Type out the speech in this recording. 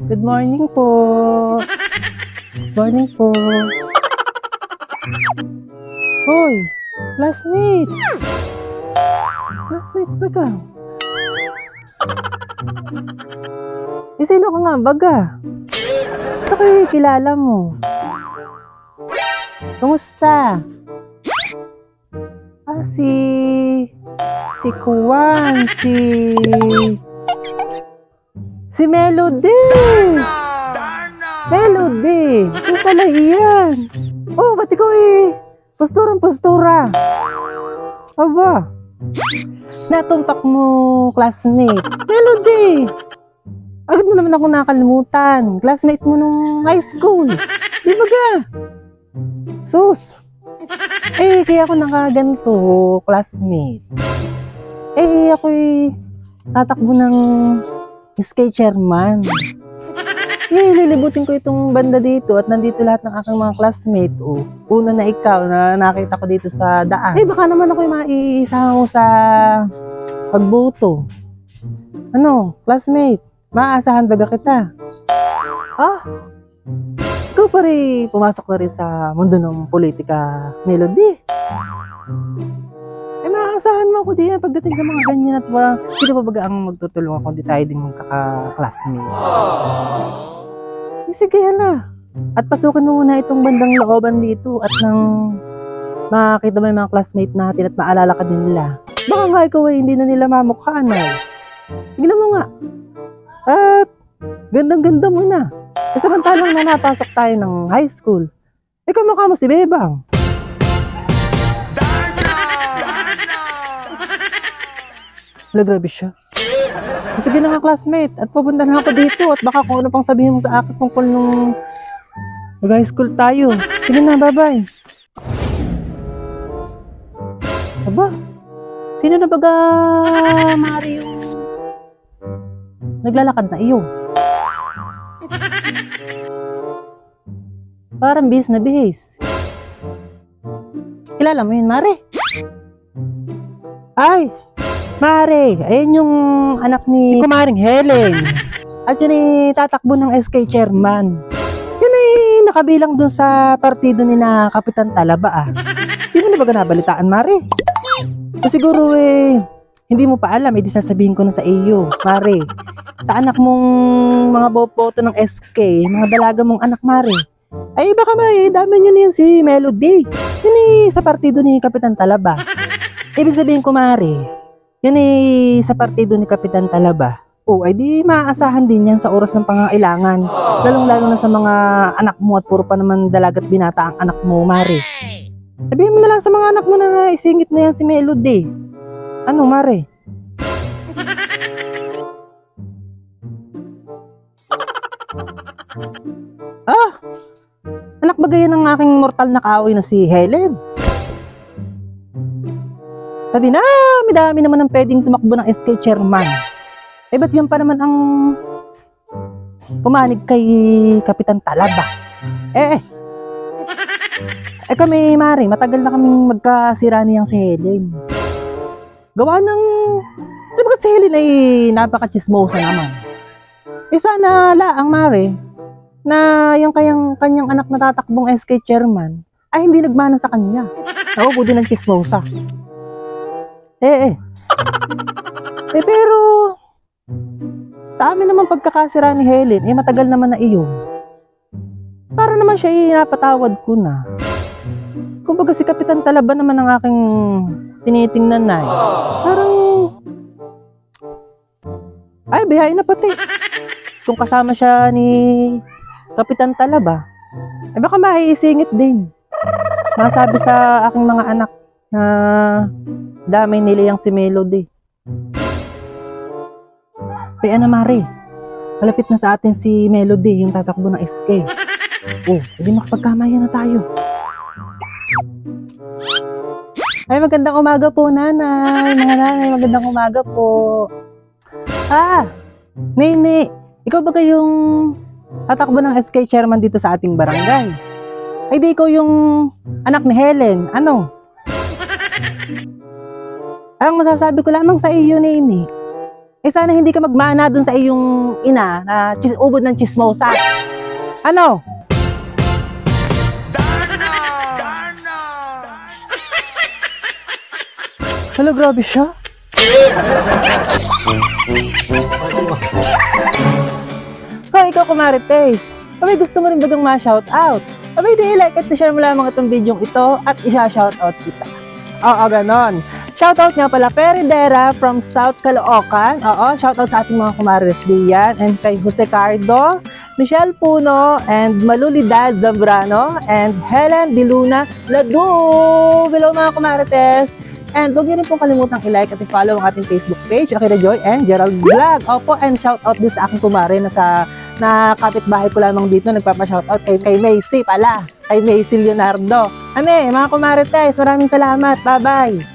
Good morning po. Good morning po. Hoy, classmate. Classmate ba ka? Sino ka nga baga? Ito kayo kilala mo. Kumusta? Si Kuwan, si Melody. Melody. Yung pala iyan. Oh, ba't ikaw postura. Aba. Natumpak mo, classmate. Melody. Agad mo naman ako nakalimutan. Classmate mo nung high school. Di ba ga? Sus. Kaya ako nakaganto, classmate. Ako'y tatakbo ng SK chairman. Lilibutin ko itong banda dito at nandito lahat ng aking mga classmate. Una na ikaw na nakita ko dito sa daan. Baka naman ako'y maiisa mo sa pagboto. Ano, classmate? Maaasahan baga kita? Ikaw pa rin pumasok na rin sa mundo ng politika, Melody. Maaasahan mo ako din pagdating sa mga ganyan at walang sino pa baga ang magtutulungan kung di tayo din magkaka-classmate. Sige, hala. At pasukin mo muna itong bandang looban dito at nang makakita mo yung mga classmate natin at maalala ka din nila. Baka nga ikaw hindi na nila mamukhaan ay. Tignan mo nga. At gandang-ganda mo na. Samantalang na napasok tayo ng high school. Ikaw mukha mo si Bebang. Grabe siya. Sige na nga, classmate. At pupunta na ako dito. At baka kung ano pang sabihin mo sa akin tungkol nung high school tayo. Sige na, bye-bye. Aba, sino na baga Mari yung naglalakad na iyo? Parang bihis na bihis. Kilala mo yun, Mari? Ay, Mari, ayun yung anak ni Kumaring Helen. At yun tatakbo ng SK chairman. Yun nakabilang dun sa partido ni na Kapitan Talaba. Di mo na ba nabalitaan, Mari? Siguro hindi mo pa alam, edi sasabihin ko na sa iyo, Mari. Sa anak mong mga boto ng SK, mga dalaga mong anak, Mari. Ay baka dami nyo na si Melody. Yun sa partido ni Kapitan Talaba. Ibig sabihin ko, Mari, yun sa partido ni Kapitan Talaba. Ay di maaasahan din yan sa oras ng pangangailangan. Lalong-lalo na sa mga anak mo at puro pa naman dalagat binata ang anak mo, Mari. Sabihin mo na lang sa mga anak mo na isingit na yan si Melody. Ano, Mari? Anak ba gaya ng aking mortal na kaaway na si Helen? Sabi na, dami naman ang pwedeng tumakbo ng SK chairman. Ba't yun pa naman ang pumanig kay Kapitan Talaba? Kami, Mari, matagal na kaming magkasira niyang si Helen. Gawa ng, di ba si Helen ay napaka-chismosa naman. Sana laang, Mari, na yung kanyang anak na tatakbong SK chairman ay hindi nagmana sa kanya. Naubo din ng chismosa. Pero sa amin naman pagkakasira ni Helen, matagal naman na iyon. Para naman siya napatawad ko na. Kumbaga si Kapitan Talaba naman ang aking tinitingnan na. Parang biyahe na pati. Kung kasama siya ni Kapitan Talaba, baka maiisingit din. Masabi sa aking mga anak na damay nila yung si Melody. Kaya na, Mari, malapit na sa atin si Melody, yung tatakbo ng SK. Hindi makapagkamayan na tayo. Ay, magandang umaga po, nanay. Mga nanay, magandang umaga po. Nene, ikaw ba kayong tatakbo ng SK chairman dito sa ating barangay? Ay, di ikaw yung anak ni Helen. Ano? Ang masasabi ko lamang sa iyo, Nene, Eh sana hindi ka magmana dun sa iyong ina na ubod ng chismosa. Ano? Hala, grabe siya. Hoy, ikaw kumarites. Abay, gusto mo rin bagang ma-shoutout? Abay, di like at share mo lamang itong video ito at isa-shoutout kita. Oo, ganon. Shoutout nga pala, Peridera from South Caloocan. Oo, shoutout sa ating mga kumares diyan. And kay Jose Cardo, Michelle Puno, and Malulidad Zambrano, and Helen Diluna Ladu. Hello mga kumarites. And huwag niyo rin pong kalimutang i-like at i-follow ang ating Facebook page, Akira Joy and Gerald Vlog. Opo, and shoutout din sa aking kumare na kapitbahay ko lamang dito, nagpapa-shoutout kay Macy pala, kay Macy Leonardo. Ame, mga kumarites, maraming salamat. Bye-bye!